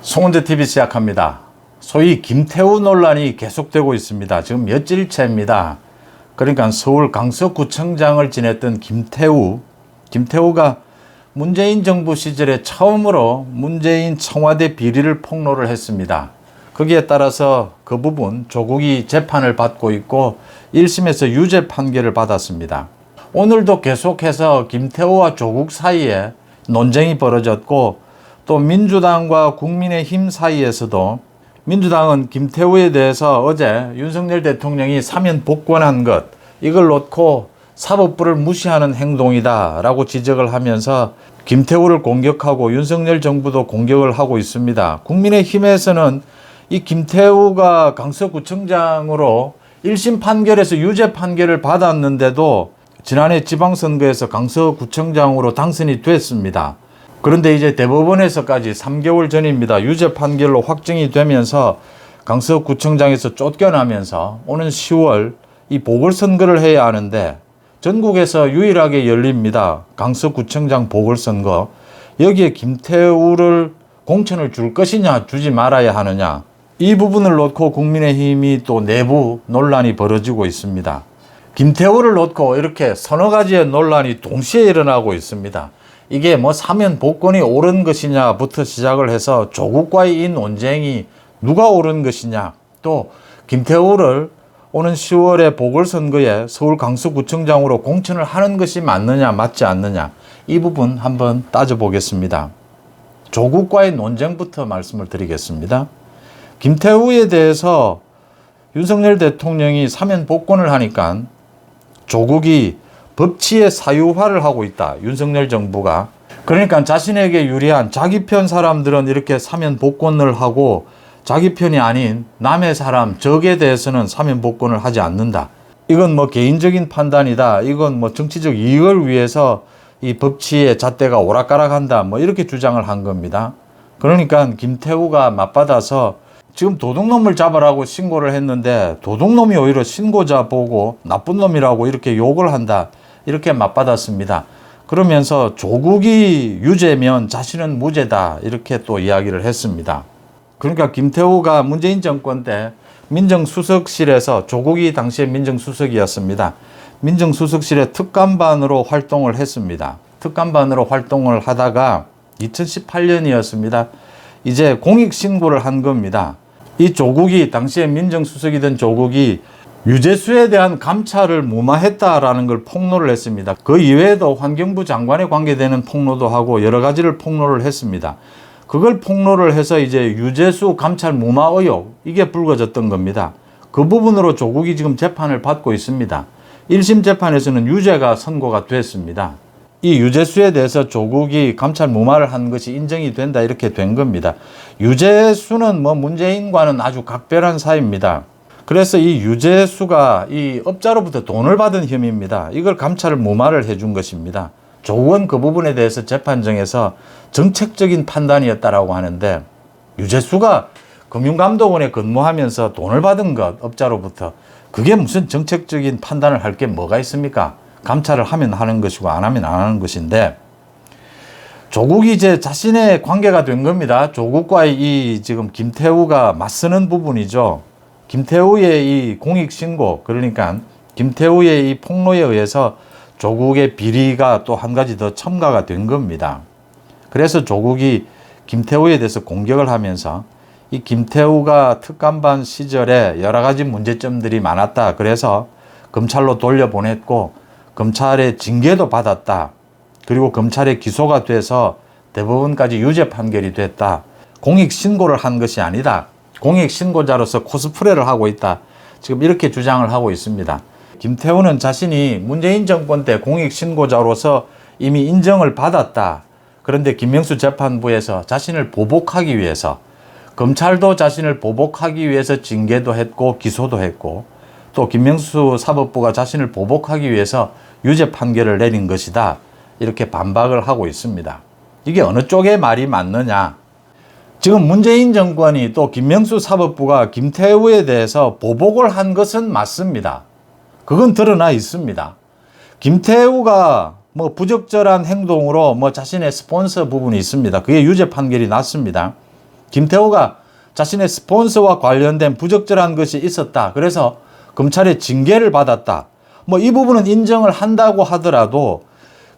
송은재TV 시작합니다. 소위 김태우 논란이 계속되고 있습니다. 지금 며칠째입니다. 그러니까 서울 강서구청장을 지냈던 김태우가 문재인 정부 시절에 처음으로 문재인 청와대 비리를 폭로를 했습니다. 거기에 따라서 그 부분 조국이 재판을 받고 있고 1심에서 유죄 판결을 받았습니다. 오늘도 계속해서 김태우와 조국 사이에 논쟁이 벌어졌고, 또 민주당과 국민의힘 사이에서도 민주당은 김태우에 대해서 어제 윤석열 대통령이 사면 복권한 것, 이걸 놓고 사법부를 무시하는 행동이다 라고 지적을 하면서 김태우를 공격하고 윤석열 정부도 공격을 하고 있습니다. 국민의힘에서는 이 김태우가 강서구청장으로 1심 판결에서 유죄 판결을 받았는데도 지난해 지방선거에서 강서구청장으로 당선이 됐습니다. 그런데 이제 대법원에서까지 3개월 전입니다. 유죄 판결로 확정이 되면서 강서구청장에서 쫓겨나면서 오는 10월 이 보궐선거를 해야 하는데 전국에서 유일하게 열립니다. 강서구청장 보궐선거. 여기에 김태우를 공천을 줄 것이냐 주지 말아야 하느냐, 이 부분을 놓고 국민의힘이 또 내부 논란이 벌어지고 있습니다. 김태우를 놓고 이렇게 서너 가지의 논란이 동시에 일어나고 있습니다. 이게 뭐 사면 복권이 옳은 것이냐부터 시작을 해서 조국과의 이 논쟁이 누가 옳은 것이냐, 또 김태우를 오는 10월에 보궐선거에 서울 강서구청장으로 공천을 하는 것이 맞느냐 맞지 않느냐, 이 부분 한번 따져보겠습니다. 조국과의 논쟁부터 말씀을 드리겠습니다. 김태우에 대해서 윤석열 대통령이 사면 복권을 하니까 조국이 법치의 사유화를 하고 있다, 윤석열 정부가. 그러니까 자신에게 유리한 자기 편 사람들은 이렇게 사면 복권을 하고 자기 편이 아닌 남의 사람, 적에 대해서는 사면 복권을 하지 않는다. 이건 뭐 개인적인 판단이다. 이건 뭐 정치적 이익을 위해서 이 법치의 잣대가 오락가락한다. 뭐 이렇게 주장을 한 겁니다. 그러니까 김태우가 맞받아서 지금 도둑놈을 잡으라고 신고를 했는데 도둑놈이 오히려 신고자 보고 나쁜 놈이라고 이렇게 욕을 한다, 이렇게 맞받았습니다. 그러면서 조국이 유죄면 자신은 무죄다, 이렇게 또 이야기를 했습니다. 그러니까 김태우가 문재인 정권 때 민정수석실에서, 조국이 당시에 민정수석이었습니다. 민정수석실의 특감반으로 활동을 했습니다. 특감반으로 활동을 하다가 2018년이었습니다. 이제 공익신고를 한 겁니다. 이 조국이, 당시에 민정수석이던 조국이 유재수에 대한 감찰을 무마했다라는 걸 폭로를 했습니다. 그 이외에도 환경부 장관에 관계되는 폭로도 하고 여러 가지를 폭로를 했습니다. 그걸 폭로를 해서 이제 유재수 감찰 무마 의혹, 이게 불거졌던 겁니다. 그 부분으로 조국이 지금 재판을 받고 있습니다. 1심 재판에서는 유죄가 선고가 됐습니다. 이 유재수에 대해서 조국이 감찰 무마를 한 것이 인정이 된다, 이렇게 된 겁니다. 유재수는 뭐 문재인과는 아주 각별한 사이입니다. 그래서 이 유재수가 이 업자로부터 돈을 받은 혐의입니다. 이걸 감찰을 무마를 해준 것입니다. 조국은 그 부분에 대해서 재판정에서 정책적인 판단이었다라고 하는데, 유재수가 금융감독원에 근무하면서 돈을 받은 것, 업자로부터, 그게 무슨 정책적인 판단을 할 게 뭐가 있습니까? 감찰을 하면 하는 것이고 안 하면 안 하는 것인데, 조국이 이제 자신의 관계가 된 겁니다. 조국과의 이 지금 김태우가 맞서는 부분이죠. 김태우의 이 공익신고, 그러니까 김태우의 이 폭로에 의해서 조국의 비리가 또 한 가지 더 첨가가 된 겁니다. 그래서 조국이 김태우에 대해서 공격을 하면서 이 김태우가 특감반 시절에 여러 가지 문제점들이 많았다, 그래서 검찰로 돌려보냈고 검찰의 징계도 받았다, 그리고 검찰에 기소가 돼서 대법원까지 유죄 판결이 됐다, 공익신고를 한 것이 아니다, 공익신고자로서 코스프레를 하고 있다, 지금 이렇게 주장을 하고 있습니다. 김태우는 자신이 문재인 정권 때 공익신고자로서 이미 인정을 받았다. 그런데 김명수 재판부에서 자신을 보복하기 위해서, 검찰도 자신을 보복하기 위해서 징계도 했고 기소도 했고, 또 김명수 사법부가 자신을 보복하기 위해서 유죄 판결을 내린 것이다, 이렇게 반박을 하고 있습니다. 이게 어느 쪽의 말이 맞느냐? 지금 문재인 정권이 또 김명수 사법부가 김태우에 대해서 보복을 한 것은 맞습니다. 그건 드러나 있습니다. 김태우가 뭐 부적절한 행동으로 뭐 자신의 스폰서 부분이 있습니다. 그게 유죄 판결이 났습니다. 김태우가 자신의 스폰서와 관련된 부적절한 것이 있었다. 그래서 검찰의 징계를 받았다. 뭐 이 부분은 인정을 한다고 하더라도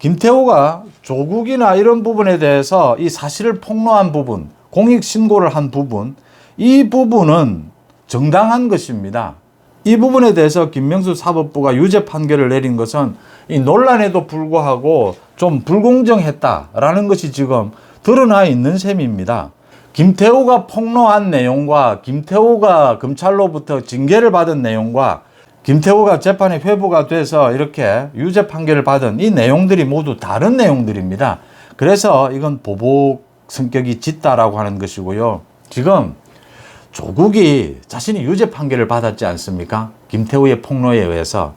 김태우가 조국이나 이런 부분에 대해서 이 사실을 폭로한 부분, 공익신고를 한 부분, 이 부분은 정당한 것입니다. 이 부분에 대해서 김명수 사법부가 유죄 판결을 내린 것은 이 논란에도 불구하고 좀 불공정했다라는 것이 지금 드러나 있는 셈입니다. 김태우가 폭로한 내용과 김태우가 검찰로부터 징계를 받은 내용과 김태우가 재판에 회부가 돼서 이렇게 유죄 판결을 받은 이 내용들이 모두 다른 내용들입니다. 그래서 이건 보복 성격이 짙다라고 하는 것이고요. 지금 조국이 자신이 유죄 판결을 받았지 않습니까? 김태우의 폭로에 의해서.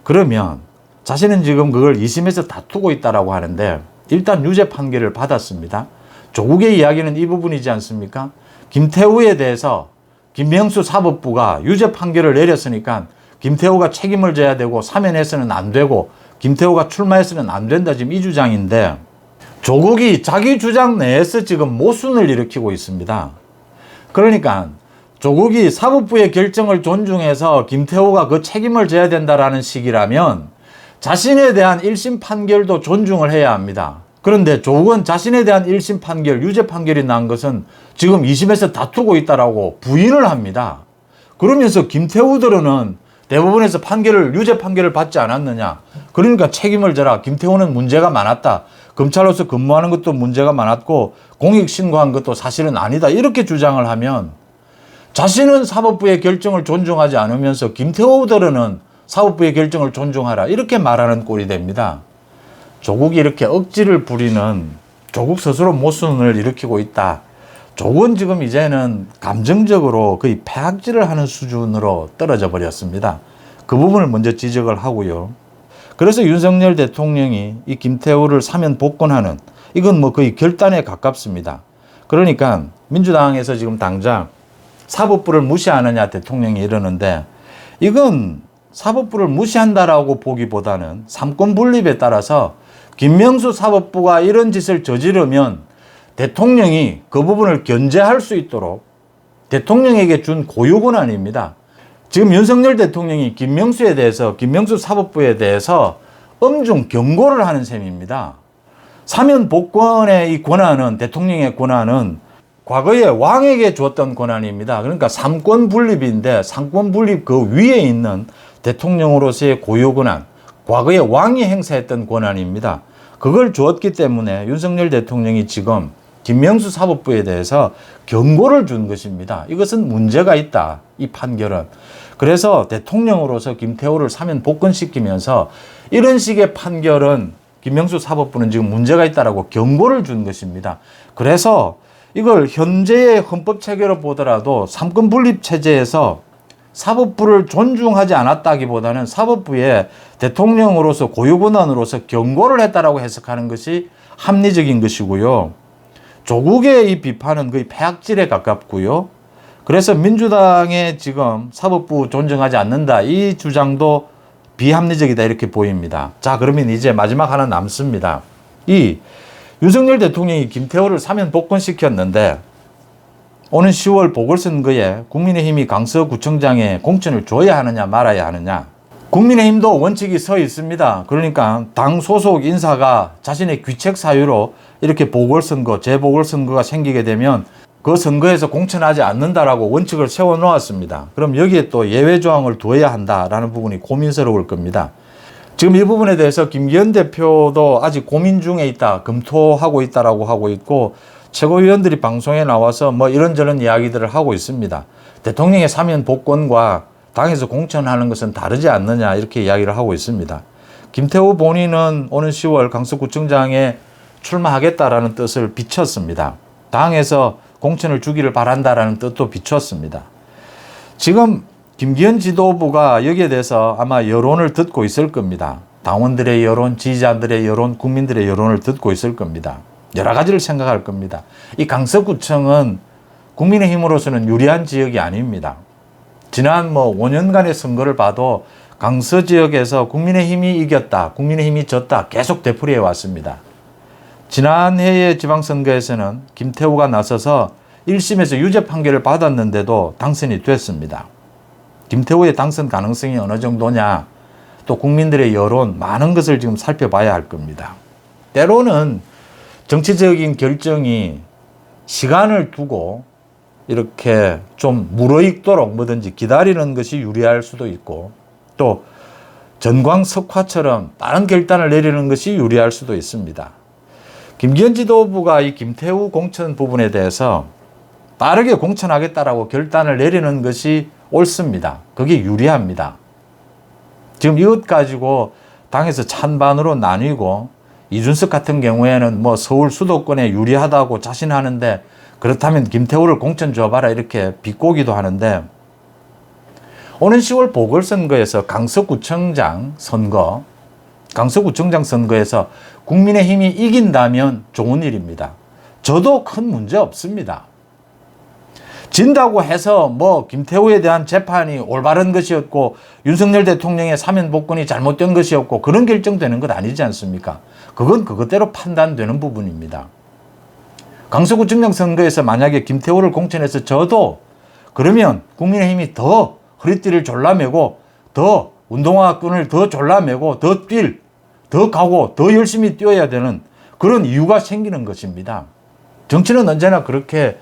그러면 자신은 지금 그걸 2심에서 다투고 있다라고 하는데 일단 유죄 판결을 받았습니다. 조국의 이야기는 이 부분이지 않습니까? 김태우에 대해서 김명수 사법부가 유죄 판결을 내렸으니까 김태우가 책임을 져야 되고 사면해서는 안 되고 김태우가 출마해서는 안 된다, 지금 이 주장인데 조국이 자기 주장 내에서 지금 모순을 일으키고 있습니다. 그러니까 조국이 사법부의 결정을 존중해서 김태우가 그 책임을 져야 된다라는 식이라면 자신에 대한 1심 판결도 존중을 해야 합니다. 그런데 조국은 자신에 대한 1심 판결, 유죄 판결이 난 것은 지금 2심에서 다투고 있다라고 부인을 합니다. 그러면서 김태우들은 대법원에서 유죄 판결을 받지 않았느냐. 그러니까 책임을 져라. 김태우는 문제가 많았다. 검찰로서 근무하는 것도 문제가 많았고 공익신고한 것도 사실은 아니다. 이렇게 주장을 하면 자신은 사법부의 결정을 존중하지 않으면서 김태우들은 사법부의 결정을 존중하라. 이렇게 말하는 꼴이 됩니다. 조국이 이렇게 억지를 부리는 조국 스스로 모순을 일으키고 있다. 조국은 지금 이제는 감정적으로 거의 폐악질을 하는 수준으로 떨어져 버렸습니다. 그 부분을 먼저 지적을 하고요. 그래서 윤석열 대통령이 이 김태우를 사면 복권하는, 이건 뭐 거의 결단에 가깝습니다. 그러니까 민주당에서 지금 당장 사법부를 무시하느냐 대통령이 이러는데, 이건 사법부를 무시한다라고 보기보다는 삼권 분립에 따라서 김명수 사법부가 이런 짓을 저지르면 대통령이 그 부분을 견제할 수 있도록 대통령에게 준 고유 권한입니다. 지금 윤석열 대통령이 김명수에 대해서, 김명수 사법부에 대해서 엄중 경고를 하는 셈입니다. 사면 복권의 이 권한은, 대통령의 권한은 과거에 왕에게 주었던 권한입니다. 그러니까 삼권 분립인데 삼권 분립 그 위에 있는 대통령으로서의 고유 권한, 과거에 왕이 행사했던 권한입니다. 그걸 주었기 때문에 윤석열 대통령이 지금 김명수 사법부에 대해서 경고를 준 것입니다. 이것은 문제가 있다, 이 판결은. 그래서 대통령으로서 김태우를 사면 복권시키면서 이런 식의 판결은 김명수 사법부는 지금 문제가 있다라고 경고를 준 것입니다. 그래서 이걸 현재의 헌법 체계로 보더라도 삼권 분립 체제에서 사법부를 존중하지 않았다기보다는 사법부에 대통령으로서 고유 권한으로서 경고를 했다라고 해석하는 것이 합리적인 것이고요. 조국의 이 비판은 거의 폐악질에 가깝고요. 그래서 민주당의 지금 사법부 존중하지 않는다, 이 주장도 비합리적이다, 이렇게 보입니다. 자, 그러면 이제 마지막 하나 남습니다. 이 윤석열 대통령이 김태우를 사면 복권시켰는데 오는 10월 보궐선거에 국민의힘이 강서구청장에 공천을 줘야 하느냐 말아야 하느냐. 국민의힘도 원칙이 서 있습니다. 그러니까 당 소속 인사가 자신의 귀책 사유로 이렇게 보궐선거, 재보궐선거가 생기게 되면 그 선거에서 공천하지 않는다라고 원칙을 세워놓았습니다. 그럼 여기에 또 예외 조항을 두어야 한다라는 부분이 고민스러울 겁니다. 지금 이 부분에 대해서 김기현 대표도 아직 고민 중에 있다, 검토하고 있다라고 하고 있고, 최고위원들이 방송에 나와서 뭐 이런저런 이야기들을 하고 있습니다. 대통령의 사면 복권과 당에서 공천하는 것은 다르지 않느냐, 이렇게 이야기를 하고 있습니다. 김태우 본인은 오는 10월 강서구청장에 출마하겠다라는 뜻을 비췄습니다. 당에서 공천을 주기를 바란다라는 뜻도 비췄습니다. 지금 김기현 지도부가 여기에 대해서 아마 여론을 듣고 있을 겁니다. 당원들의 여론, 지지자들의 여론, 국민들의 여론을 듣고 있을 겁니다. 여러 가지를 생각할 겁니다. 이 강서구청은 국민의힘으로서는 유리한 지역이 아닙니다. 지난 5년간의 선거를 봐도 강서 지역에서 국민의힘이 이겼다, 국민의힘이 졌다 계속 되풀이해 왔습니다. 지난해의 지방선거에서는 김태우가 나서서 1심에서 유죄 판결을 받았는데도 당선이 됐습니다. 김태우의 당선 가능성이 어느 정도냐, 또 국민들의 여론, 많은 것을 지금 살펴봐야 할 겁니다. 때로는 정치적인 결정이 시간을 두고 이렇게 좀 무르익도록 뭐든지 기다리는 것이 유리할 수도 있고, 또 전광석화처럼 빠른 결단을 내리는 것이 유리할 수도 있습니다. 김기현 지도부가 이 김태우 공천 부분에 대해서 빠르게 공천하겠다라고 결단을 내리는 것이 옳습니다. 그게 유리합니다. 지금 이것 가지고 당에서 찬반으로 나뉘고, 이준석 같은 경우에는 뭐 서울 수도권에 유리하다고 자신하는데, 그렇다면 김태우를 공천 줘봐라 이렇게 비꼬기도 하는데, 오는 10월 보궐선거에서 강서구청장 선거에서 국민의힘이 이긴다면 좋은 일입니다. 저도 큰 문제 없습니다. 진다고 해서 뭐 김태우에 대한 재판이 올바른 것이었고 윤석열 대통령의 사면 복권이 잘못된 것이었고 그런 결정되는 것 아니지 않습니까? 그건 그것대로 판단되는 부분입니다. 강서구청장 선거에서 만약에 김태우를 공천해서 져도, 그러면 국민의힘이 더 허리띠를 졸라매고 더 운동화끈을 더 졸라매고 더 가고 더 열심히 뛰어야 되는 그런 이유가 생기는 것입니다. 정치는 언제나 그렇게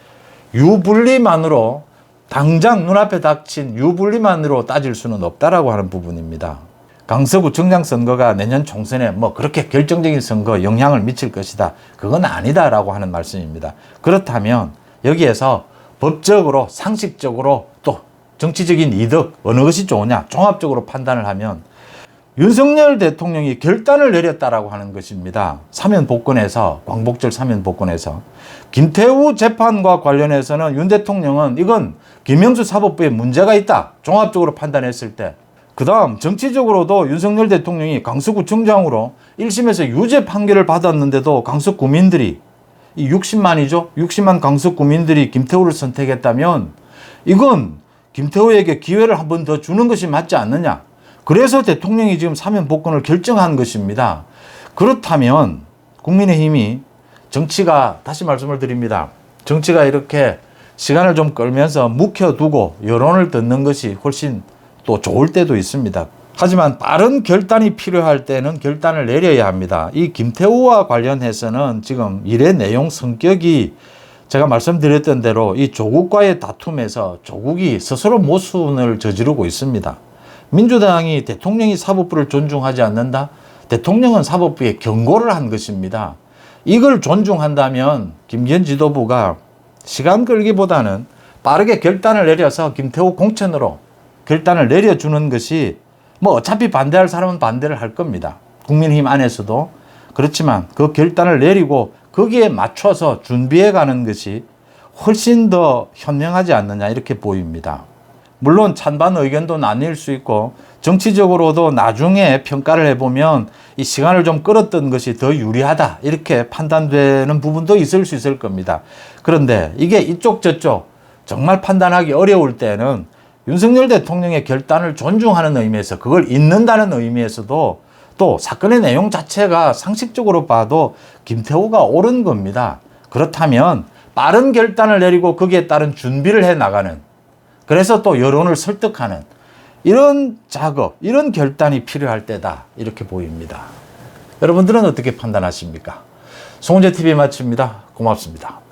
유불리만으로, 당장 눈앞에 닥친 유불리만으로 따질 수는 없다라고 하는 부분입니다. 강서구청장 선거가 내년 총선에 뭐 그렇게 결정적인 선거 영향을 미칠 것이다, 그건 아니다라고 하는 말씀입니다. 그렇다면 여기에서 법적으로, 상식적으로, 또 정치적인 이득 어느 것이 좋으냐 종합적으로 판단을 하면 윤석열 대통령이 결단을 내렸다라고 하는 것입니다. 사면 복권에서, 광복절 사면 복권에서 김태우 재판과 관련해서는 윤 대통령은 이건 김명수 사법부에 문제가 있다 종합적으로 판단했을 때, 그 다음 정치적으로도 윤석열 대통령이 강서구청장으로 1심에서 유죄 판결을 받았는데도 강서구민들이, 이 60만이죠. 60만 강서구민들이 김태우를 선택했다면 이건 김태우에게 기회를 한 번 더 주는 것이 맞지 않느냐. 그래서 대통령이 지금 사면 복권을 결정한 것입니다. 그렇다면 국민의힘이, 정치가, 다시 말씀을 드립니다, 정치가 이렇게 시간을 좀 끌면서 묵혀두고 여론을 듣는 것이 훨씬 또 좋을 때도 있습니다. 하지만 빠른 결단이 필요할 때는 결단을 내려야 합니다. 이 김태우와 관련해서는 지금 일의 내용 성격이 제가 말씀드렸던 대로 이 조국과의 다툼에서 조국이 스스로 모순을 저지르고 있습니다. 민주당이 대통령이 사법부를 존중하지 않는다? 대통령은 사법부에 경고를 한 것입니다. 이걸 존중한다면 김기현 지도부가 시간 끌기보다는 빠르게 결단을 내려서 김태우 공천으로 결단을 내려주는 것이, 뭐 어차피 반대할 사람은 반대를 할 겁니다. 국민의힘 안에서도. 그렇지만 그 결단을 내리고 거기에 맞춰서 준비해 가는 것이 훨씬 더 현명하지 않느냐 이렇게 보입니다. 물론 찬반 의견도 나뉠 수 있고 정치적으로도 나중에 평가를 해보면 이 시간을 좀 끌었던 것이 더 유리하다 이렇게 판단되는 부분도 있을 수 있을 겁니다. 그런데 이게 이쪽 저쪽 정말 판단하기 어려울 때는 윤석열 대통령의 결단을 존중하는 의미에서, 그걸 잇는다는 의미에서도, 또 사건의 내용 자체가 상식적으로 봐도 김태우가 옳은 겁니다. 그렇다면 빠른 결단을 내리고 거기에 따른 준비를 해 나가는, 그래서 또 여론을 설득하는 이런 작업, 이런 결단이 필요할 때다 이렇게 보입니다. 여러분들은 어떻게 판단하십니까? 송은재TV 마칩니다. 고맙습니다.